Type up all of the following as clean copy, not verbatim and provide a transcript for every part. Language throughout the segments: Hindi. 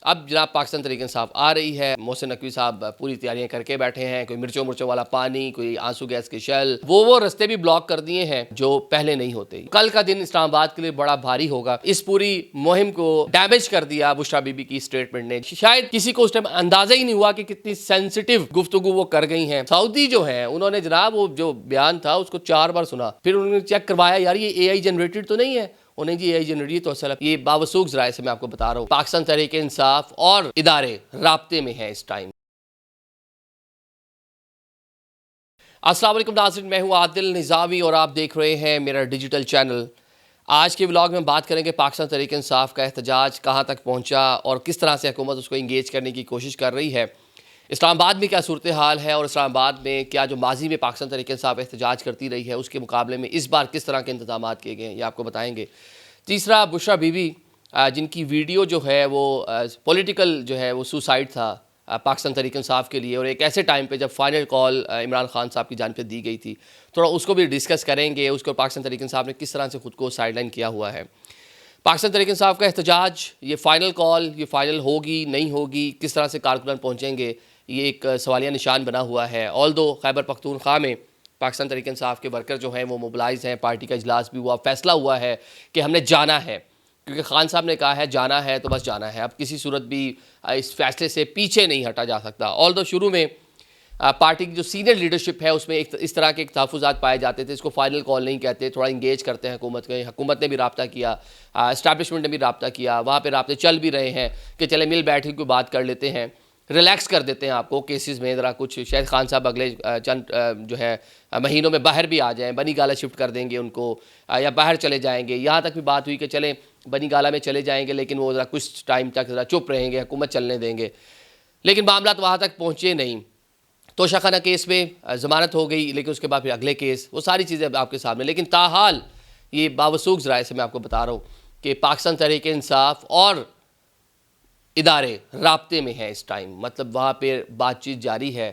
अब जनाब पाकिस्तान तहरीक इंसाफ आ रही है। मोहसिन नकवी साहब पूरी तैयारियां करके बैठे हैं, कोई मिर्चों वाला पानी, कोई आंसू गैस के शेल, वो रास्ते भी ब्लॉक कर दिए हैं जो पहले नहीं होते। कल का दिन इस्लामाबाद के लिए बड़ा भारी होगा। इस पूरी मुहिम को डैमेज कर दिया बुशरा बीबी की स्टेटमेंट ने। शायद किसी को उस टाइम अंदाजा ही नहीं हुआ कि कितनी सेंसिटिव गुफ्तगू वो कर गई हैं। सऊदी जो है उन्होंने जनाब वो जो बयान था उसको 4 बार सुना, फिर उन्होंने चेक करवाया यार ये AI जनरेटेड तो नहीं है। उन्हें जी AI जनरेट तो असल ये बावसूख ज़राए से मैं आपको बता रहा हूँ पाकिस्तान तहरीक इंसाफ और इदारे राब्ते में है इस टाइम। अस्सलाम वालेकुम नाज़रीन, मैं हूँ आदिल निज़ामी और आप देख रहे हैं मेरा डिजिटल चैनल। आज के व्लॉग में बात करेंगे पाकिस्तान तहरीक इंसाफ का एहतजाज कहाँ तक पहुँचा और किस तरह से हुकूमत उसको इंगेज करने की कोशिश कर रही है। इस्लामाबाद में क्या सूरत हाल है और इस्लामाबाद में क्या जो माजी में पाकिस्तान तहरीक इंसाफ एहतजाज करती रही है उसके मुकाबले में इस बार किस तरह के इंतजाम किए गए हैं, ये आपको बताएंगे। तीसरा, बुशरा बीबी जिनकी वीडियो जो है वो पॉलिटिकल जो है वो सुसाइड था पाकिस्तान तहरीक इंसाफ के लिए, और एक ऐसे टाइम पे जब फाइनल कॉल इमरान खान साहब की जानिब से दी गई थी, थोड़ा उसको भी डिस्कस करेंगे। उसको पाकिस्तान तहरीक इंसाफ ने किस तरह से ख़ुद को साइडलाइन किया हुआ है। पाकिस्तान तहरीक इंसाफ का एहतजाज, ये फ़ाइनल कॉल, ये फ़ाइनल होगी नहीं होगी, किस तरह से कारकुनान पहुँचेंगे, ये एक सवालिया निशान बना हुआ है। ऑल्दो खैबर पख्तूनख्वा में पाकिस्तान तहरीक इंसाफ के वर्कर जो हैं वो मोबिलाइज़ हैं, पार्टी का इजलास भी हुआ, फैसला हुआ है कि हमने जाना है, क्योंकि खान साहब ने कहा है जाना है तो बस जाना है। अब किसी सूरत भी इस फैसले से पीछे नहीं हटा जा सकता। ऑल्दो शुरू में पार्टी की जो सीनियर लीडरशिप है उसमें इस तरह के तहफ़्फ़ुज़ात पाए जाते थे, इसको फाइनल कॉल नहीं कहते, थोड़ा इंगेज करते हैं हुकूमत के। हुकूमत ने भी रब्ता किया, इस्टेब्लिशमेंट ने भी रब्ता किया, वहाँ पर रब्ते चल भी रहे हैं कि चले मिल बैठ के कोई बात कर लेते हैं, रिलैक्स कर देते हैं आपको केसेस में ज़रा कुछ। शायद खान साहब अगले चंद जो है महीनों में बाहर भी आ जाएं, बनी गाला शिफ्ट कर देंगे उनको या बाहर चले जाएंगे। यहाँ तक भी बात हुई कि चलें बनी गाला में चले जाएंगे, लेकिन वो ज़रा कुछ टाइम तक ज़रा चुप रहेंगे, हुकूमत चलने देंगे। लेकिन मामला तो वहाँ तक पहुँचे नहीं। तोशाखाना केस में ज़मानत हो गई, लेकिन उसके बाद फिर अगले केस, वो सारी चीज़ें आपके सामने। लेकिन ताहाल ये बावसूख ज़राए से मैं आपको बता रहा हूँ कि पाकिस्तान तहरीक इंसाफ और इदारे राब्ते में है इस टाइम। मतलब वहाँ पे बातचीत जारी है।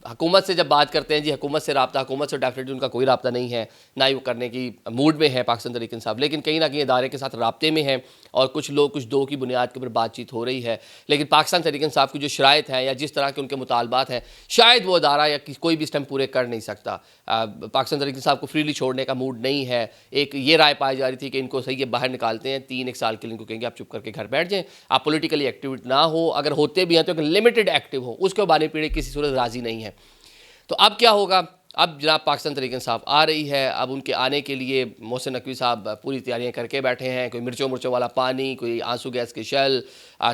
हुकूमत से जब बात करते हैं जी हुकूमत से रब्ता, हुकूमत से डेफिनेटली उनका कोई रब्ता नहीं है, ना ही वो करने की मूड में है पाकिस्तान तहरीक इंसाफ, लेकिन कहीं ना कहीं इदारे के साथ रब्ते में है और कुछ लोग कुछ दो की बुनियाद के ऊपर बातचीत हो रही है। लेकिन पाकिस्तान तहरीक इंसाफ की जो शराइत है या जिस तरह के उनके मुतालबात हैं, शायद वो अदारा या कोई भी इस टाइम पूरे कर नहीं सकता। पाकिस्तान तहरीक इंसाफ को फ्रीली छोड़ने का मूड नहीं है। एक ये राय पाई जा रही थी कि इनको सही है बाहर निकालते हैं, 3-1 साल के लिए इनको कहेंगे आप चुप करके घर बैठ जाएँ, आप पॉलिटिकली एक्टिव ना हो, अगर होते भी हैं तो एक लिमिटेड एक्टिव हो, उसके बारे में पीढ़ी किसी सूरत राज़ी नहीं है। तो अब क्या होगा? अब जनाब पाकिस्तान तहरीक इंसाफ आ रही है। अब उनके आने के लिए मोहसिन नकवी साहब पूरी तैयारियां करके बैठे हैं। कोई मिर्चों वाला पानी, कोई आंसू गैस के शेल,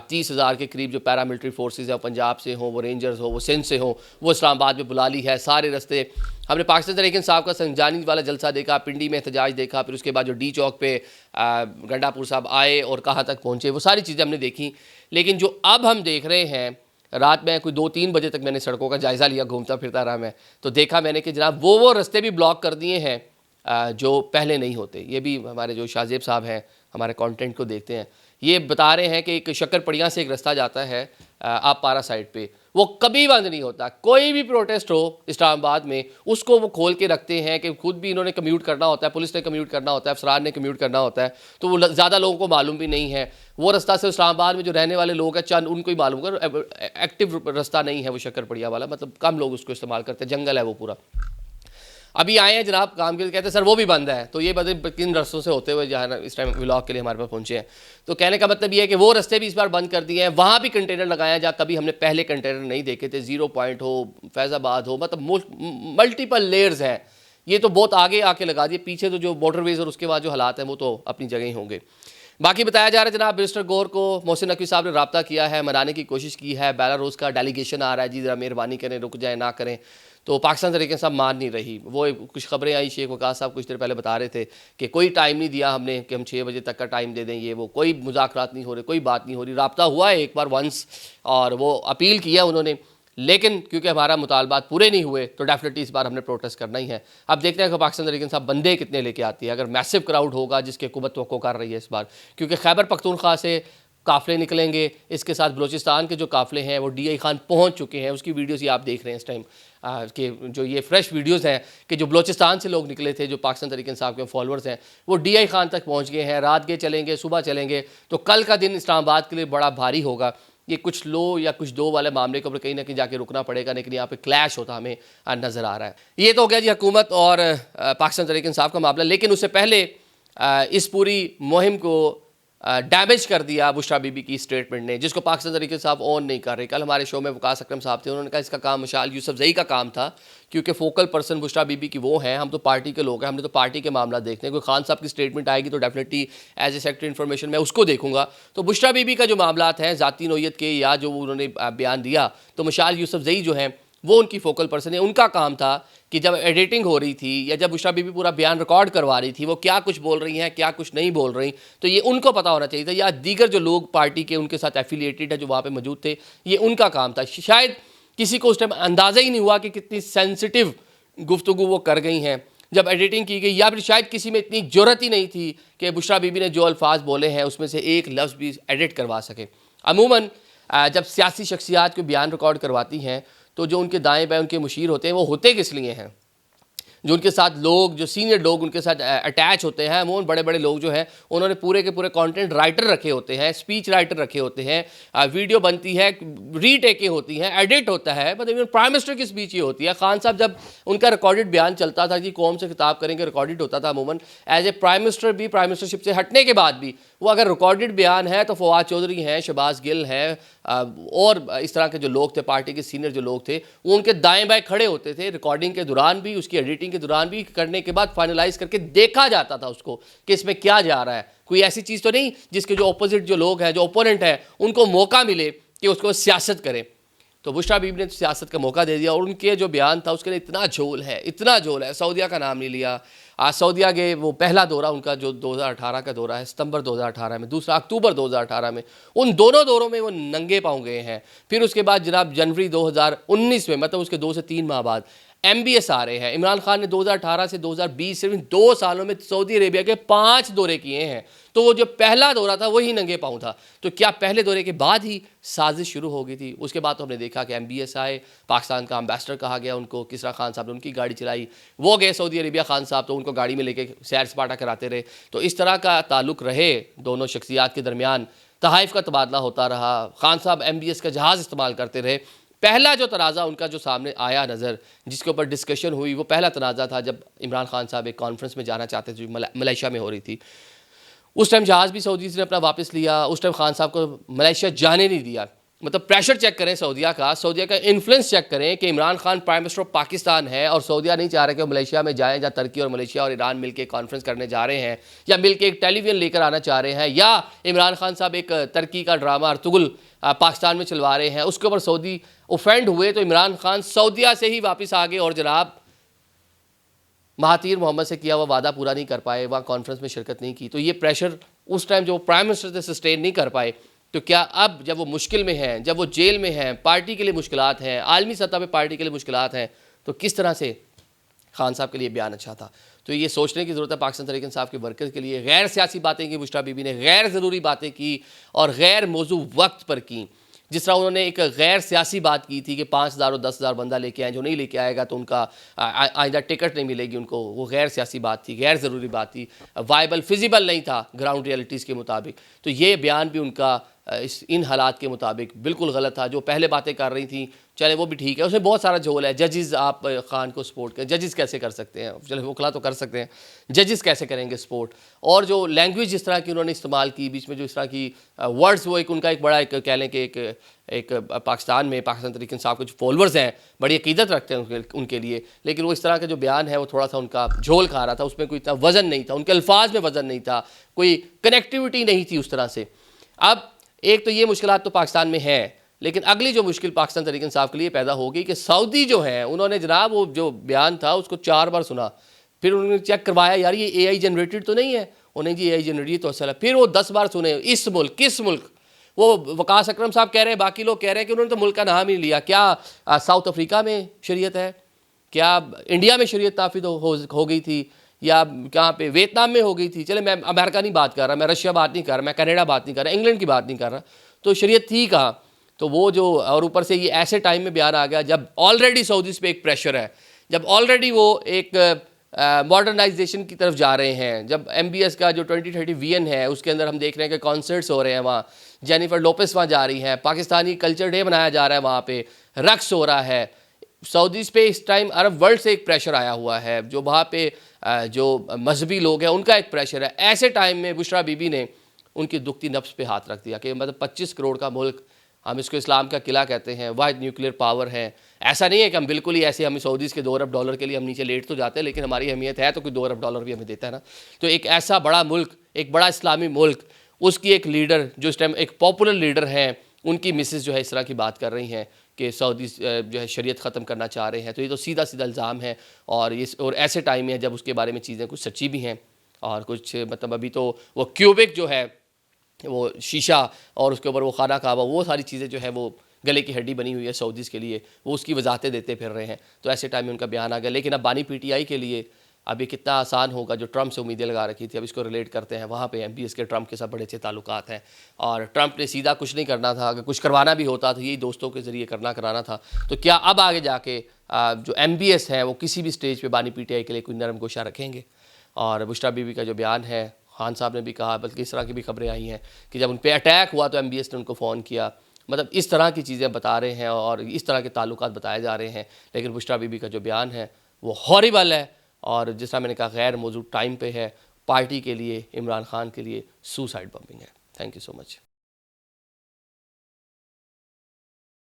30,000 के करीब जो पैरामिलिट्री फोर्सेस हैं, पंजाब से हों, वो रेंजर्स हो, वो सिंध से हों, वो इस्लामाबाद में बुला ली है। सारे रस्ते हमने पाकिस्तान तहरीक इंसाफ का संजानी वाला जलसा देखा, पिंडी में एहतजाज देखा, फिर उसके बाद जो डी चौक पे गंडापुर साहब आए और कहाँ तक पहुँचे, वो सारी चीज़ें हमने देखी। लेकिन जो अब हम देख रहे हैं, रात में कोई 2-3 बजे तक मैंने सड़कों का जायज़ा लिया, घूमता फिरता रहा मैं, तो देखा मैंने कि जनाब वो रास्ते भी ब्लॉक कर दिए हैं जो पहले नहीं होते। ये भी हमारे जो शाहजेब साहब हैं, हमारे कंटेंट को देखते हैं, ये बता रहे हैं कि एक शक्करपड़ियाँ से एक रास्ता जाता है आप पारा साइड पे, वो कभी बंद नहीं होता। कोई भी प्रोटेस्ट हो इस्लामाबाद में उसको वो खोल के रखते हैं कि खुद भी इन्होंने कम्यूट करना होता है, पुलिस ने कम्यूट करना होता है, अफसरान ने कम्यूट करना होता है, तो वो ज़्यादा लोगों को मालूम भी नहीं है। वो रास्ता से इस्लामाबाद में जो रहने वाले लोग हैं चंद उनको ही मालूम कर, एक्टिव रास्ता नहीं है वो शक्करपड़िया वाला, मतलब कम लोग उसको इस्तेमाल करते हैं, जंगल है वो पूरा। अभी आए हैं जनाब काम के लिए, कहते हैं सर वो भी बंद है। तो ये बता 3 रस्तों से होते हुए जहाँ इस टाइम व्लॉग के लिए हमारे पास पहुँचे हैं। तो कहने का मतलब ये है कि वो रास्ते भी इस बार बंद कर दिए हैं। वहाँ भी कंटेनर लगाया जहाँ कभी हमने पहले कंटेनर नहीं देखे थे, 0 पॉइंट हो, फैज़ाबाद हो, मतलब मल्टीपल लेयर्स हैं। ये तो बहुत आगे आके लगा दिए, पीछे तो जो मोटरवेज और उसके बाद जो हालात हैं वो तो अपनी जगह ही होंगे। बाकी बताया जा रहा है जनाब बैरिस्टर गौर को मोहसिन नकवी साहब ने रब्ता किया है, मनाने की कोशिश की है। बेलारूस का डेलीगेशन आ रहा है, जी ज़रा मेहरबानी करें, रुक जाए, ना करें। तो पाकिस्तान तहरीक इंसाफ मान नहीं रही। वो कुछ खबरें आई, शेख वकास साहब कुछ देर पहले बता रहे थे कि कोई टाइम नहीं दिया हमने कि हम 6 बजे तक का टाइम दे दें, ये वो कोई मुज़ाकरात नहीं हो रहे, कोई बात नहीं हो रही। रब्ता हुआ है एक बार वंस और वो अपील किया उन्होंने, लेकिन क्योंकि हमारा मुतालबात पूरे नहीं हुए तो डेफिनेटली इस बार हमने प्रोटेस्ट करना ही है। अब देखते हैं कि पाकिस्तान तहरीक इंसाफ बंदे कितने लेके आती है। अगर मैसिव क्राउड होगा जिसकी हुकूमत तवक्को कर रही है इस बार, क्योंकि खैबर पख्तूनख्वा से काफ़िले निकलेंगे। इसके साथ बलूचिस्तान के जो काफ़िले हैं वो DI खान पहुंच चुके हैं, उसकी वीडियोस ये आप देख रहे हैं इस टाइम कि जो ये फ्रेश वीडियोस हैं कि जो बलूचिस्तान से लोग निकले थे, जो पाकिस्तान तहरीक इंसाफ के फॉलोअर्स हैं, वो DI खान तक पहुंच गए हैं। रात के चलेंगे, सुबह चलेंगे, तो कल का दिन इस्लामाबाद के लिए बड़ा भारी होगा। ये कुछ लो या कुछ दो वाले मामले के ऊपर कहीं ना कहीं जाके रुकना पड़ेगा, लेकिन यहाँ पे क्लैश होता हमें नज़र आ रहा है। ये तो हो गया जी हुकूमत और पाकिस्तान तहरीक इंसाफ का मामला, लेकिन उससे पहले इस पूरी मुहिम को डैमेज कर दिया बुशरा बीबी की स्टेटमेंट ने, जिसको पाकिस्तान तहरीक इंसाफ ऑन नहीं कर रहे। कल हमारे शो में वकास अकरम साहब थे, उन्होंने कहा इसका काम मशाल यूसुफजई का काम था, क्योंकि फोकल पर्सन बुशरा बीबी की वो हैं, हम तो पार्टी के लोग हैं, हमने तो पार्टी के मामला देखते हैं। कोई खान साहब की स्टेटमेंट आएगी तो definitely as a secretary information मैं उसको देखूंगा। तो बुशरा बीबी का जो मामला हैं ज़ाती नोयत के या जो उन्होंने बयान दिया, तो मशाल यूसुफजई जो हैं वो उनकी फोकल पर्सन है। उनका काम था कि जब एडिटिंग हो रही थी या जब बुशरा बीबी पूरा बयान रिकॉर्ड करवा रही थी, वो क्या कुछ बोल रही हैं, क्या कुछ नहीं बोल रही, तो ये उनको पता होना चाहिए था, या दीगर जो लोग पार्टी के उनके साथ एफिलिएटेड है जो वहाँ पे मौजूद थे, ये उनका काम था। शायद किसी को उस टाइम अंदाज़ा ही नहीं हुआ कि कितनी सेंसिटिव गुफ्तगू वो कर गई हैं जब एडिटिंग की गई, या फिर शायद किसी में इतनी ज़रूरत ही नहीं थी कि बुशरा बीबी ने जो अल्फाज बोले हैं उसमें से एक लफ्ज़ भी एडिट करवा सके। अमूमन जब सियासी शख्सियात को बयान रिकॉर्ड करवाती हैं तो जो उनके दाएं बाएं उनके मुशीर होते हैं वो होते किस लिए हैं, जो उनके साथ लोग, जो सीनियर लोग उनके साथ अटैच होते हैं, वो बड़े बड़े लोग जो हैं उन्होंने पूरे के पूरे कंटेंट राइटर रखे होते हैं, स्पीच राइटर रखे होते हैं, वीडियो बनती है, रीटेकें होती हैं, एडिट होता है। मतलब प्राइम मिनिस्टर की स्पीच ये होती है। खान साहब जब उनका रिकॉर्डेड बयान चलता था कि कौम से खिताब करेंगे, रिकॉर्डेड होता था अमूमन एज ए प्राइम मिनिस्टर भी, प्राइम मिनिस्टरशिप से हटने के बाद भी वो अगर रिकॉर्डेड बयान है तो फवाद चौधरी हैं, शहबाज गिल हैं और इस तरह के जो लोग थे, पार्टी के सीनियर जो लोग थे, वो उनके दाएं बाएं खड़े होते थे रिकॉर्डिंग के दौरान भी, उसकी एडिटिंग के दौरान भी, करने के बाद फाइनलाइज करके देखा जाता था उसको कि इसमें क्या जा रहा है। कोई ऐसी चीज़ तो नहीं जिसके जो अपोजिट जो लोग हैं, जो ओपोनेंट हैं, उनको मौका मिले कि उसको सियासत करें। तो बुशरा बीबी ने तो सियासत का मौका दे दिया और उनके जो बयान था उसके लिए इतना झोल है, इतना झोल है। सऊदीया का नाम नहीं लिया। आज सऊदीया गए, वो पहला दौरा उनका जो 2018 का दौरा है, सितंबर 2018 में, दूसरा अक्टूबर 2018 में, उन दोनों दौरों में वो नंगे पाँव गए हैं। फिर उसके बाद जनाब जनवरी 2019 में, मतलब उसके 2 से 3 माह बाद MBS आ रहे हैं। इमरान खान ने 2018 से 2020 सिर्फ 2 सालों में सऊदी अरेबिया के 5 दौरे किए हैं। तो वो जो पहला दौरा था वही नंगे पाँव था। तो क्या पहले दौरे के बाद ही साजिश शुरू हो गई थी? उसके बाद तो हमने देखा कि MBS आए, पाकिस्तान का एम्बेसडर कहा गया उनको, किसरा खान साहब ने उनकी गाड़ी चलाई, वो गए सऊदी अरेबिया, खान साहब तो उनको गाड़ी में लेके सैर सपाटा कराते रहे। तो इस तरह का ताल्लुक़ रहे दोनों शख्सियात के दरमियान, तहाइफ का तबादला होता रहा, खान साहब MBS का जहाज़ इस्तेमाल करते रहे। पहला जो तनाज़ा उनका जो सामने आया नज़र, जिसके ऊपर डिस्कशन हुई, वो पहला तनाज़ा था जब इमरान खान साहब एक कॉन्फ्रेंस में जाना चाहते थे जो मलेशिया में हो रही थी। उस टाइम जहाज़ भी सऊदी ने अपना वापस लिया, उस टाइम खान साहब को मलेशिया जाने नहीं दिया। मतलब प्रेशर चेक करें सऊदीया का इन्फ्लुएंस चेक करें कि Imran Khan prime minister of Pakistan है और सऊदीया नहीं चाह रहे कि वो मलेशिया में जाएं, जहाँ तुर्की और मलेशिया और ईरान मिलकर कॉन्फ्रेंस करने जा रहे हैं, या मिलकर एक टेलीविजन लेकर आना चाह रहे हैं, या इमरान खान साहब एक तुर्की का ड्रामा अर्तुगरुल पाकिस्तान में चलवा रहे हैं, उसके ऊपर सऊदी ऑफेंड हुए। तो इमरान खान सऊदीया से ही वापस आ गए और जनाब महातीर मोहम्मद से किया हुआ वादा पूरा नहीं कर पाए, वहाँ कॉन्फ्रेंस में शिरकत नहीं की। तो ये प्रेशर उस टाइम जो प्राइम मिनिस्टर थे सस्टेन नहीं कर पाए। तो क्या अब जब वो मुश्किल में हैं, जब वो जेल में हैं, पार्टी के लिए मुश्किलात हैं, आलमी सतह पे पार्टी के लिए मुश्किलात हैं, तो किस तरह से खान साहब के लिए बयान अच्छा था? तो ये सोचने की ज़रूरत है पाकिस्तान तहरीक इंसाफ के वर्कर्स के लिए। गैर सियासी बातें की बुशरा बीबी ने, गैर ज़रूरी बातें की और गैर मौजू वक्त पर की। जिस तरह उन्होंने एक गैर सियासी बात की थी कि 5,000 और 10,000 बंदा लेके आए, जो नहीं लेके आएगा तो उनका आइंदा टिकट नहीं मिलेगी उनको, वो गैर सियासी बात थी, गैर ज़रूरी बात थी, वाइबल फिजिबल नहीं था ग्राउंड रियलिटीज़ के मुताबिक। तो ये बयान भी उनका इन हालात के मुताबिक बिल्कुल गलत था। जो पहले बातें कर रही थी, चले वो भी ठीक है, उसमें बहुत सारा झोल है। जजेस आप खान को सपोर्ट करें, जजेस कैसे कर सकते हैं? चले वकला तो कर सकते हैं, जजेस कैसे करेंगे सपोर्ट? और जो लैंग्वेज जिस तरह की उन्होंने इस्तेमाल की, बीच में जो इस तरह की वर्ड्स, वो एक उनका एक बड़ा एक कह लें कि एक पाकिस्तान में पाकिस्तान तहरीक इंसाफ के जो फॉलोअर्स हैं बड़ी अकीदत रखते हैं उनके लिए, लेकिन वो इस तरह का जो बयान है वो थोड़ा सा उनका झोल खा रहा था, उसमें कोई इतना वज़न नहीं था, उनके अल्फाज में वज़न नहीं था, कोई कनेक्टिविटी नहीं थी उस तरह से। अब एक तो ये मुश्किलात तो पाकिस्तान में है, लेकिन अगली जो मुश्किल पाकिस्तान तहरीक इंसाफ के लिए पैदा होगी कि सऊदी जो है, उन्होंने जनाब वो जो बयान था उसको 4 बार सुना, फिर उन्होंने चेक करवाया यार ये AI जनरेटेड तो नहीं है, उन्हें जी AI जनरेटेड तो अच्छा, फिर वो 10 बार सुने। इस मुल्क, किस मुल्क? वो वकास अकरम साहब कह रहे हैं, बाकी लोग कह रहे हैं कि उन्होंने तो मुल्क का नाम ही नहीं लिया। क्या साउथ अफ्रीका में शरीयत है? क्या इंडिया में शरीयत नाफिज हो गई थी? या कहाँ पे वियतनाम में हो गई थी। चले मैं अमेरिका नहीं बात कर रहा, मैं रशिया बात नहीं कर रहा, मैं कनाडा बात नहीं कर रहा, इंग्लैंड की बात नहीं कर रहा, तो शरीयत थी कहाँ। तो वो जो, और ऊपर से ये ऐसे टाइम में बयान आ गया जब ऑलरेडी सऊदीज़ पे एक प्रेशर है, जब ऑलरेडी वो एक मॉडर्नाइजेशन की तरफ जा रहे हैं, जब MBS का जो 2030 विजन है उसके अंदर हम देख रहे हैं कि कॉन्सर्ट्स हो रहे हैं वहाँ, जेनिफर लोपेस वहाँ जा रही हैं, पाकिस्तानी कल्चर डे मनाया जा रहा है, वहाँ पे रक्स हो रहा है। सऊदीज़ पे इस टाइम अरब वर्ल्ड से एक प्रेशर आया हुआ है, जो वहाँ पे जो मजहबी लोग हैं उनका एक प्रेशर है। ऐसे टाइम में बुशरा बीबी ने उनकी दुखती नफ्स पे हाथ रख दिया कि मतलब 25 करोड़ का मुल्क, हम इसको इस्लाम का किला कहते हैं, वाहिद न्यूक्लियर पावर है। ऐसा नहीं है कि हम बिल्कुल ही ऐसे, हम सऊदीज़ के 2 अरब डॉलर के लिए हम नीचे लेट तो जाते हैं, लेकिन हमारी अहमियत है तो कोई 2 अरब डॉलर भी हमें देता है ना। तो एक ऐसा बड़ा मुल्क, एक बड़ा इस्लामी मुल्क, उसकी एक लीडर जो इस टाइम एक पॉपुलर लीडर हैं, उनकी मिसेस जो है इस तरह की बात कर रही हैं कि सऊदी जो है शरीयत ख़त्म करना चाह रहे हैं। तो ये तो सीधा सीधा इल्ज़ाम है, और ऐसे टाइम में जब उसके बारे में चीज़ें कुछ सच्ची भी हैं और कुछ मतलब अभी तो वो क्यूबिक जो है, वो शीशा और उसके ऊपर वो खाना काबा, वो सारी चीज़ें जो है वो गले की हड्डी बनी हुई है सऊदीज़ के लिए, वो उसकी वजाहतें देते फिर रहे हैं। तो ऐसे टाइम में उनका बयान आ गया। लेकिन अब बानी PTI के लिए अब ये कितना आसान होगा, जो ट्रंप से उम्मीदें लगा रखी थी, अब इसको रिलेट करते हैं। वहाँ पे MBS के ट्रंप के साथ बड़े अच्छे ताल्लुकात हैं, और ट्रंप ने सीधा कुछ नहीं करना था, अगर कुछ करवाना भी होता तो यही दोस्तों के ज़रिए कराना था। तो क्या अब आगे जाके जो MBS है वो किसी भी स्टेज पे बानी PTI के लिए कोई नरम गोशा रखेंगे? और बुशरा बीबी का जो बयान है, खान साहब ने भी कहा, बल्कि इस तरह की भी खबरें आई हैं कि जब उन पर अटैक हुआ तो MBS ने उनको फ़ोन किया। मतलब इस तरह की चीज़ें बता रहे हैं और इस तरह के ताल्लुकात बताए जा रहे हैं। लेकिन बुशरा बीबी का जो बयान है वो हॉरिबल है, और जिस तरह मैंने कहा गैर मौजूद टाइम पे है, पार्टी के लिए, इमरान खान के लिए सुसाइड बॉम्बिंग है। Thank you so much.